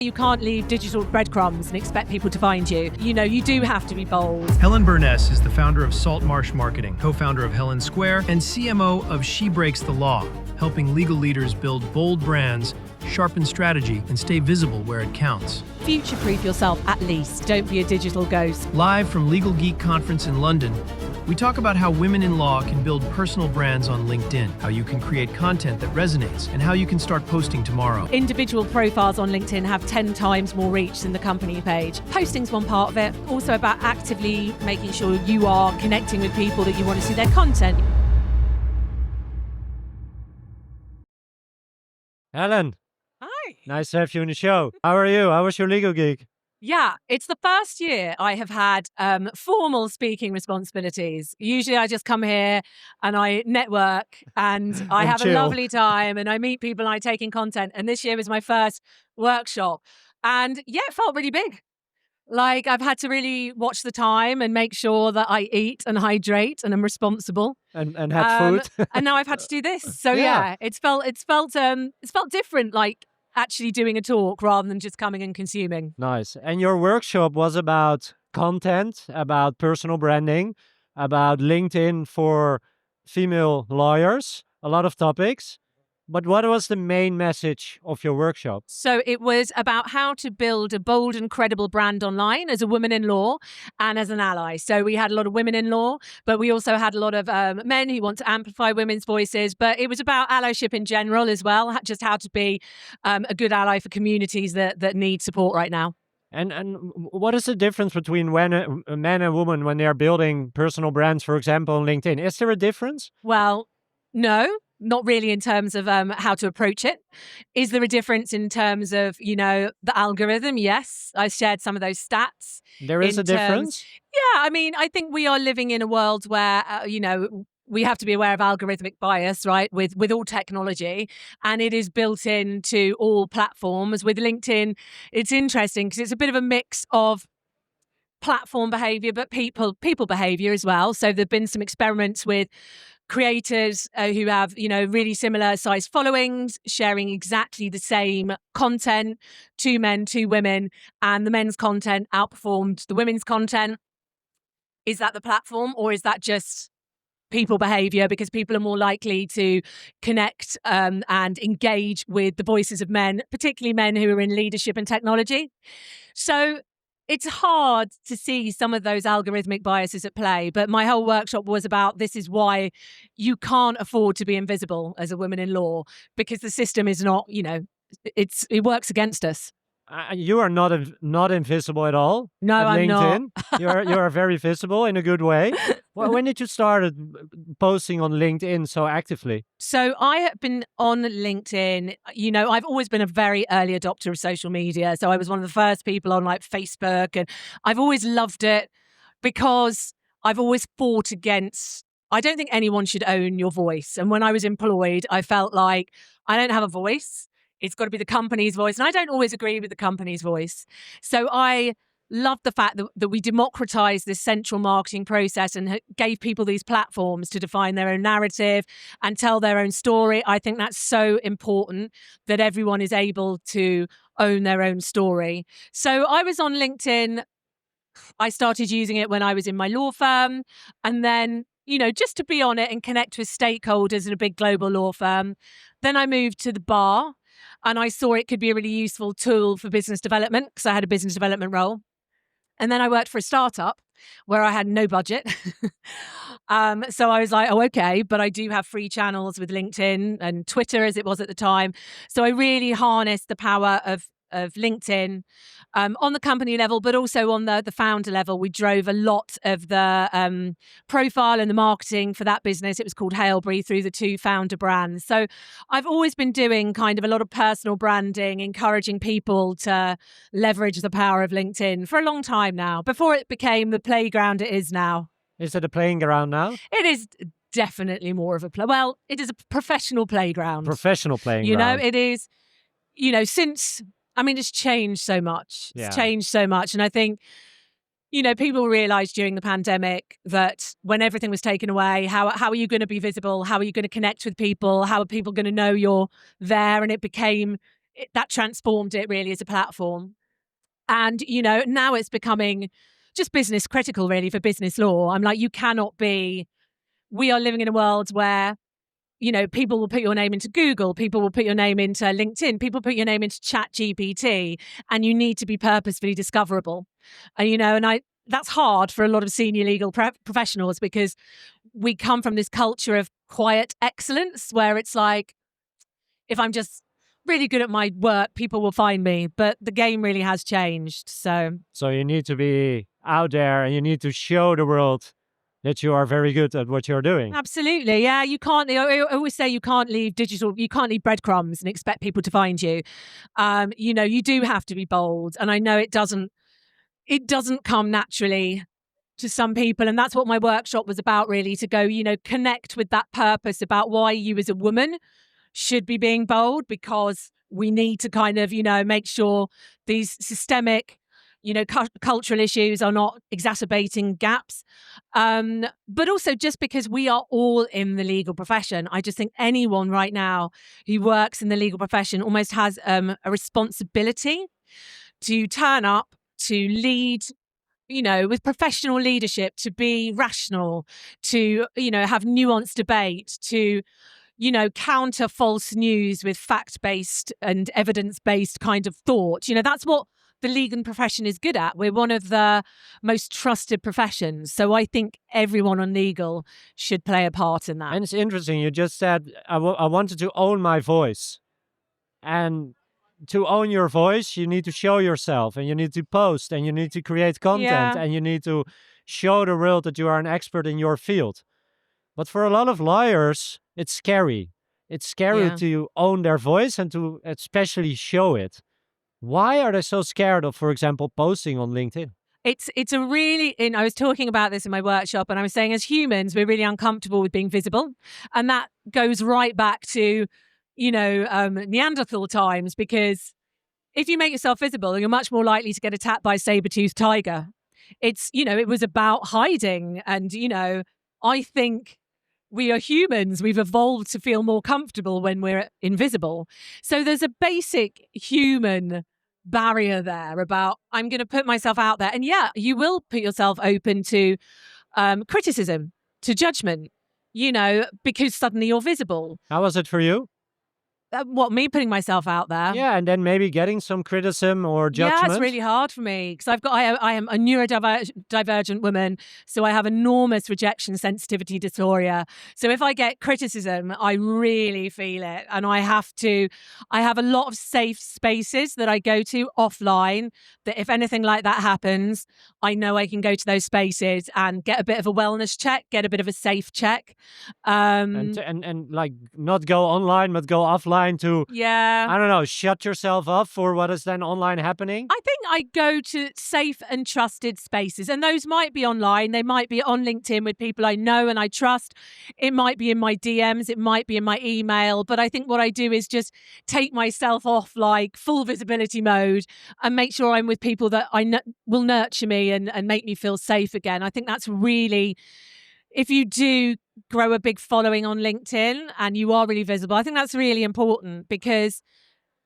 You can't leave digital breadcrumbs and expect people to find you. You do have to be bold. Helen Burness is the founder of Saltmarsh Marketing, co-founder of Helen Square, and CMO of She Breaks the Law, helping legal leaders build bold brands, sharpen strategy, and stay visible where it counts. Future-proof yourself at least. Don't be a digital ghost. Live from Legal Geek Conference in London, we talk about how women in law can build personal brands on LinkedIn, how you can create content that resonates, and how you can start posting tomorrow. Individual profiles on LinkedIn have 10 times more reach than the company page. Posting's one part of it. Also about actively making sure you are connecting with people that you want to see their content. Helen, Hi. nice to have you on the show. How are you? How was your Legal Geek? Yeah, it's the first year I have had formal speaking responsibilities. Usually I just come here and I network and I have chill. a lovely time and I meet people and I take in content. And this year was my first workshop. And yeah, it felt really big. Like I've had to really watch the time and make sure that I eat and hydrate and I'm responsible. And had food. And now I've had to do this. So yeah, it's felt different, like actually doing a talk rather than just coming and consuming. Nice. And your workshop was about content, about personal branding, about LinkedIn for female lawyers, a lot of topics. But what was the main message of your workshop? So it was about how to build a bold and credible brand online as a woman in law and as an ally. So we had a lot of women in law, but we also had a lot of men who want to amplify women's voices. But it was about allyship in general as well, just how to be a good ally for communities that need support right now. And what is the difference between when a man and woman when they are building personal brands, for example, on LinkedIn? Is there a difference? Well, no. Not really in terms of how to approach it. Is there a difference in terms of, the algorithm? Yes, I shared some of those stats. There is a difference? Yeah, I mean, I think we are living in a world where, we have to be aware of algorithmic bias, right, with all technology. And it is built into all platforms. With LinkedIn, it's interesting because it's a bit of a mix of platform behavior, but people behavior as well. So there've been some experiments with creators who have, really similar size followings, sharing exactly the same content, 2 men, 2 women, and the men's content outperformed the women's content. Is that the platform or is that just people behavior? Because people are more likely to connect and engage with the voices of men, particularly men who are in leadership and technology. So it's hard to see some of those algorithmic biases at play, but my whole workshop was about this is why you can't afford to be invisible as a woman in law, because the system is not, it works against us. You are not invisible at all. No, at I'm LinkedIn. not. You are very visible in a good way. Well, when did you start posting on LinkedIn so actively? So I have been on LinkedIn. I've always been a very early adopter of social media. So I was one of the first people on like Facebook, and I've always loved it because I've always fought against. I don't think anyone should own your voice. And when I was employed, I felt like I don't have a voice. It's got to be the company's voice. And I don't always agree with the company's voice. So I love the fact that we democratized this central marketing process and gave people these platforms to define their own narrative and tell their own story. I think that's so important that everyone is able to own their own story. So I was on LinkedIn. I started using it when I was in my law firm. And then, just to be on it and connect with stakeholders in a big global law firm. Then I moved to the bar. And I saw it could be a really useful tool for business development because I had a business development role. And then I worked for a startup where I had no budget. So I was like, oh, okay, but I do have free channels with LinkedIn and Twitter as it was at the time. So I really harnessed the power of LinkedIn on the company level, but also on the founder level. We drove a lot of the profile and the marketing for that business. It was called Hailbury through the 2 founder brands. So I've always been doing kind of a lot of personal branding, encouraging people to leverage the power of LinkedIn for a long time now, before it became the playground it is now. Is it a playing ground now? It is definitely more of a well, it is a professional playground. Professional playing ground. It is, since it's changed so much. Yeah. It's changed so much. And I think, people realized during the pandemic that when everything was taken away, how are you going to be visible? How are you going to connect with people? How are people going to know you're there? And it became that transformed it really as a platform. And, you know, now it's becoming just business critical really for business law. I'm like, we are living in a world where, you know, people will put your name into Google, people will put your name into LinkedIn, people put your name into ChatGPT, and you need to be purposefully discoverable. And, you know, that's hard for a lot of senior legal professionals, because we come from this culture of quiet excellence where it's like, if I'm just really good at my work, people will find me. But the game really has changed. So you need to be out there and you need to show the world that you are very good at what you're doing. absolutely. Yeah, you can't, I always say you can't leave breadcrumbs and expect people to find you. You know, you do have to be bold. And I know it doesn't come naturally to some people. And that's what my workshop was about, really, to go, you know, connect with that purpose about why you as a woman should be being bold, because we need to kind of, you know, make sure these systemic, you know, cultural issues are not exacerbating gaps. But also just because we are all in the legal profession, I just think anyone right now who works in the legal profession almost has a responsibility to turn up, to lead, you know, with professional leadership, to be rational, to, you know, have nuanced debate, to, you know, counter false news with fact-based and evidence-based kind of thought. You know, that's what the legal profession is good at. We're one of the most trusted professions. So I think everyone on legal should play a part in that. And it's interesting, you just said, I wanted to own my voice. And to own your voice, you need to show yourself, and you need to post, and you need to create content, and you need to show the world that you are an expert in your field. But for a lot of lawyers, it's scary. It's scary to own their voice and to especially show it. Why are they so scared of, for example, posting on LinkedIn? It's a really, I was talking about this in my workshop, and I was saying, as humans, we're really uncomfortable with being visible. And that goes right back to, you know, Neanderthal times, because if you make yourself visible, you're much more likely to get attacked by a saber-toothed tiger. It's, you know, it was about hiding. And, you know, I think we are humans. We've evolved to feel more comfortable when we're invisible. So there's a basic human barrier there about, I'm going to put myself out there. And yeah, you will put yourself open to criticism, to judgment, you know, because suddenly you're visible. How was it for you? What, me putting myself out there? Yeah, and then maybe getting some criticism or judgment. Yeah, it's really hard for me, because I am a neurodivergent woman, so I have enormous rejection sensitivity dysphoria. So if I get criticism, I really feel it, and I have a lot of safe spaces that I go to offline, that if anything like that happens, I know I can go to those spaces and get a bit of a wellness check, get a bit of a safe check. And like not go online, but go offline to, I don't know, shut yourself up for what is then online happening? I think I go to safe and trusted spaces, and those might be online. They might be on LinkedIn with people I know and I trust. It might be in my DMs. It might be in my email. But I think what I do is just take myself off like full visibility mode and make sure I'm with people that will nurture me and make me feel safe again. I think that's really, if you do grow a big following on LinkedIn and you are really visible, I think that's really important, because,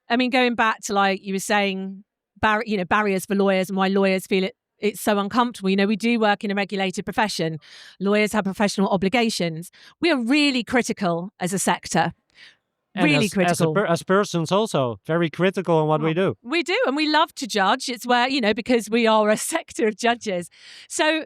I mean, going back to, like you were saying, barriers for lawyers and why lawyers feel it's so uncomfortable. You know, we do work in a regulated profession. Lawyers have professional obligations. We are really critical as a sector. Really critical. As persons also, very critical in what we do. We do, and we love to judge. It's where, you know, because we are a sector of judges. So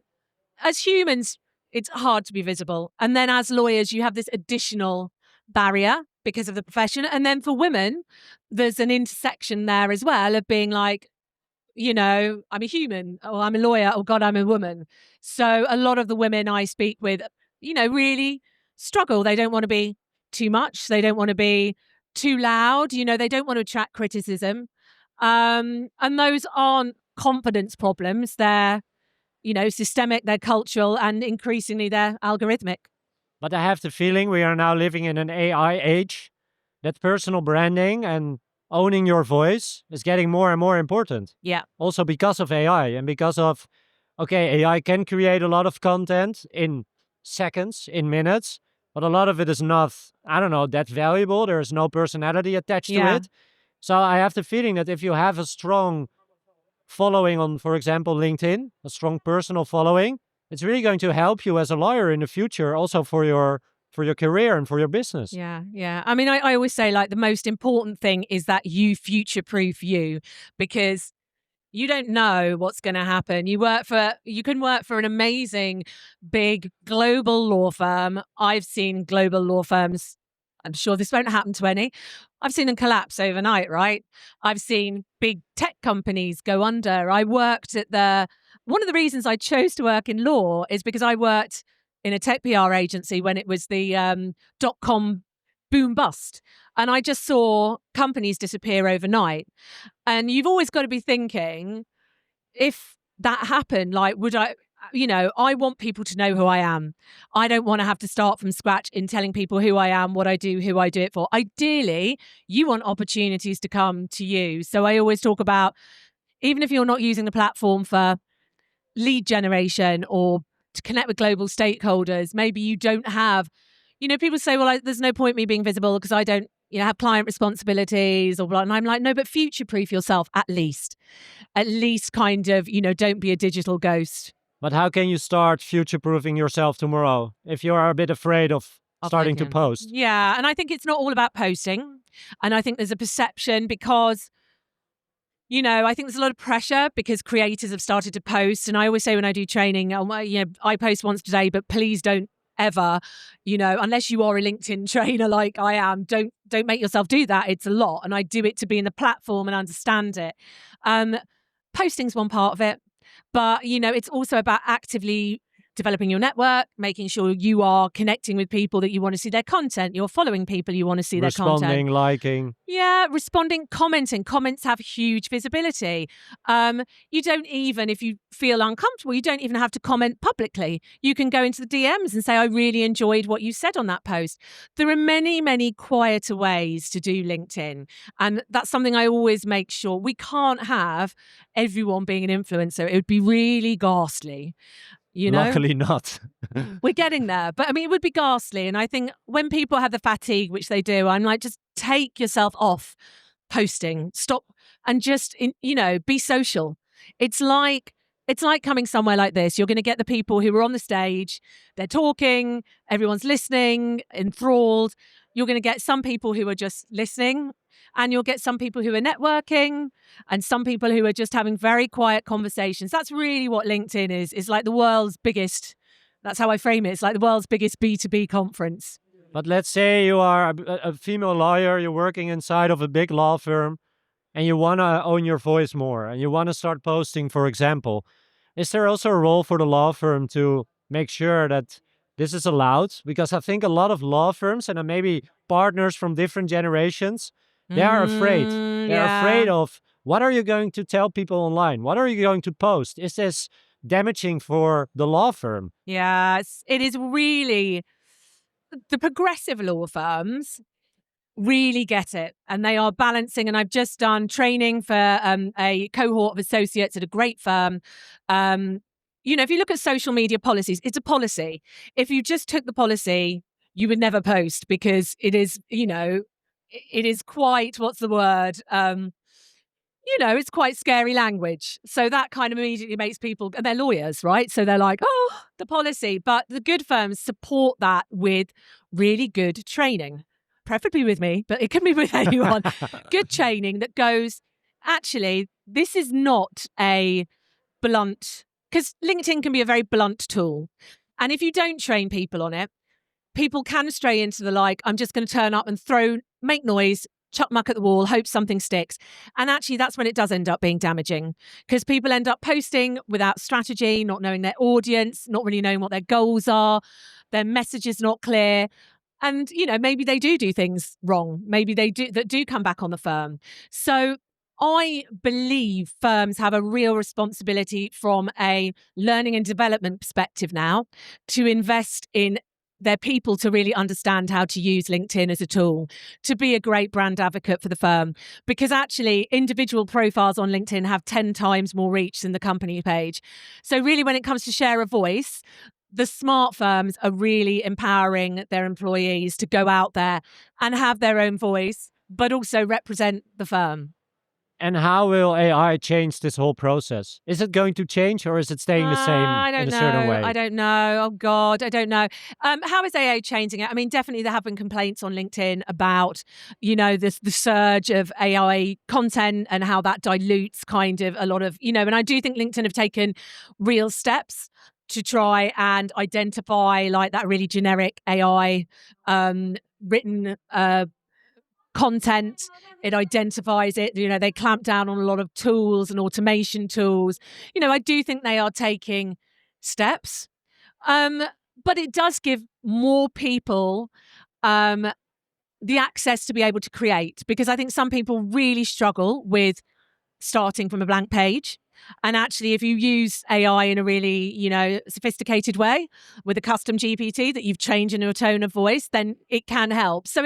as humans, it's hard to be visible. And then as lawyers, you have this additional barrier because of the profession. And then for women, there's an intersection there as well of being like, you know, I'm a human, or I'm a lawyer, or God, I'm a woman. So a lot of the women I speak with, you know, really struggle. They don't want to be too much. They don't want to be too loud. You know, they don't want to attract criticism. And those aren't confidence problems. They're, you know, systemic, they're cultural, and increasingly they're algorithmic. But I have the feeling we are now living in an AI age, that personal branding and owning your voice is getting more and more important. Yeah. Also because of AI and because of, okay, AI can create a lot of content in seconds, in minutes, but a lot of it is not, I don't know, that valuable. There is no personality attached to it. So I have the feeling that if you have a strong following on, for example, LinkedIn, a strong personal following, it's really going to help you as a lawyer in the future, also for your career and for your business. Yeah, yeah. I mean, I always say, like, the most important thing is that you future-proof you, because you don't know what's going to happen. You can work for an amazing, big global law firm. I've seen global law firms. I'm sure this won't happen to any. I've seen them collapse overnight, right? I've seen big tech companies go under. One of the reasons I chose to work in law is because I worked in a tech PR agency when it was the .com boom bust. And I just saw companies disappear overnight. And you've always got to be thinking, if that happened, like, I want people to know who I am. I don't want to have to start from scratch in telling people who I am, what I do, who I do it for. Ideally, you want opportunities to come to you. So I always talk about, even if you're not using the platform for lead generation or to connect with global stakeholders, maybe you don't have, people say, well, there's no point me being visible because I don't, have client responsibilities or blah. And I'm like, no, but future-proof yourself at least kind of, don't be a digital ghost. But how can you start future-proofing yourself tomorrow if you are a bit afraid of starting to post? Yeah, and I think it's not all about posting. And I think there's a perception because, I think there's a lot of pressure because creators have started to post. And I always say when I do training, I post once a day, but please don't ever, unless you are a LinkedIn trainer like I am, don't make yourself do that. It's a lot. And I do it to be in the platform and understand it. Posting's one part of it. But, it's also about actively developing your network, making sure you are connecting with people that you want to see their content. You're following people you want to see their content. Responding, liking. Yeah, responding, commenting. Comments have huge visibility. You don't even, if you feel uncomfortable, you don't even have to comment publicly. You can go into the DMs and say, I really enjoyed what you said on that post. There are many, many quieter ways to do LinkedIn. And that's something I always make sure. We can't have everyone being an influencer. It would be really ghastly. Luckily not. We're getting there. But I mean, it would be ghastly. And I think when people have the fatigue, which they do, I'm like, just take yourself off posting, stop and just, be social. It's like coming somewhere like this. You're going to get the people who are on the stage, they're talking, everyone's listening, enthralled. You're going to get some people who are just listening, and you'll get some people who are networking, and some people who are just having very quiet conversations. That's really what LinkedIn is. It's like the world's biggest, that's how I frame it. It's like the world's biggest B2B conference. But let's say you are a female lawyer, you're working inside of a big law firm, and you want to own your voice more, and you want to start posting, for example. Is there also a role for the law firm to make sure that this is allowed? Because I think a lot of law firms, and maybe partners from different generations, they are afraid. They're afraid of, what are you going to tell people online? What are you going to post? Is this damaging for the law firm? Yes, it is really. The progressive law firms really get it, and they are balancing. And I've just done training for a cohort of associates at a great firm. If you look at social media policies, it's a policy. If you just took the policy, you would never post, because it is, it is quite, what's the word? It's quite scary language. So that kind of immediately makes people, and they're lawyers, right? So they're like, oh, the policy. But the good firms support that with really good training, preferably with me, but it can be with anyone. Good training that goes, actually, this is not a blunt, because LinkedIn can be a very blunt tool. And if you don't train people on it, people can stray into the I'm just going to turn up and make noise, chuck muck at the wall, hope something sticks. And actually, that's when it does end up being damaging, because people end up posting without strategy, not knowing their audience, not really knowing what their goals are, their message is not clear. And, maybe they do things wrong. Maybe they do come back on the firm. So I believe firms have a real responsibility from a learning and development perspective now to invest in their people to really understand how to use LinkedIn as a tool, to be a great brand advocate for the firm. Because actually, individual profiles on LinkedIn have 10 times more reach than the company page. So really, when it comes to share a voice, the smart firms are really empowering their employees to go out there and have their own voice, but also represent the firm. And how will AI change this whole process? Is it going to change, or is it staying the same I don't in a know. certain way? I don't know. Oh God, I don't know. How is AI changing it? I mean, definitely there have been complaints on LinkedIn about, the surge of AI content and how that dilutes kind of a lot of, and I do think LinkedIn have taken real steps to try and identify like that really generic AI written content. It identifies it. They clamp down on a lot of tools and automation tools. I do think they are taking steps, but it does give more people the access to be able to create, because I think some people really struggle with starting from a blank page. And actually, if you use AI in a really, sophisticated way with a custom GPT that you've changed in your tone of voice, then it can help. So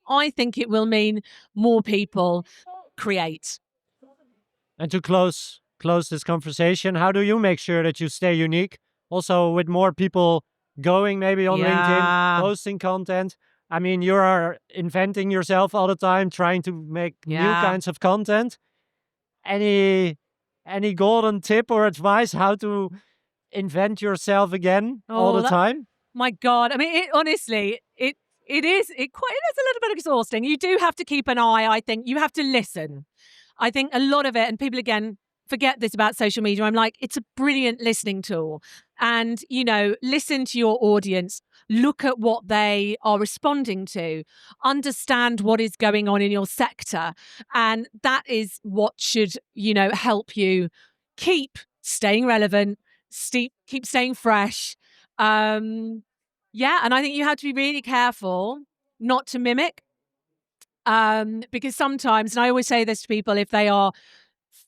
I think it will mean more people create. And to close this conversation, how do you make sure that you stay unique? Also, with more people going maybe on LinkedIn, posting content. I mean, you are inventing yourself all the time, trying to make new kinds of content. Any golden tip or advice how to invent yourself again all the time? My God. I mean, honestly, it is a little bit exhausting. You do have to keep an eye. I think you have to listen. I think a lot of it, and people again forget this about social media. I'm like, it's a brilliant listening tool. And, listen to your audience, look at what they are responding to, understand what is going on in your sector. And that is what should, help you keep staying relevant, keep staying fresh. And I think you have to be really careful not to mimic. Because sometimes, and I always say this to people, if they are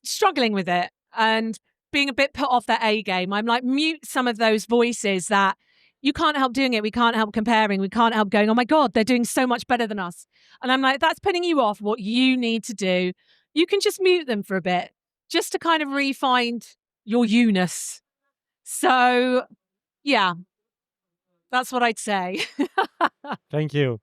struggling with it and being a bit put off their A game, I'm like, mute some of those voices that you can't help doing it. We can't help comparing. We can't help going, oh my God, they're doing so much better than us. And I'm like, that's putting you off what you need to do. You can just mute them for a bit, just to kind of re-find your you-ness. So, yeah, that's what I'd say. Thank you.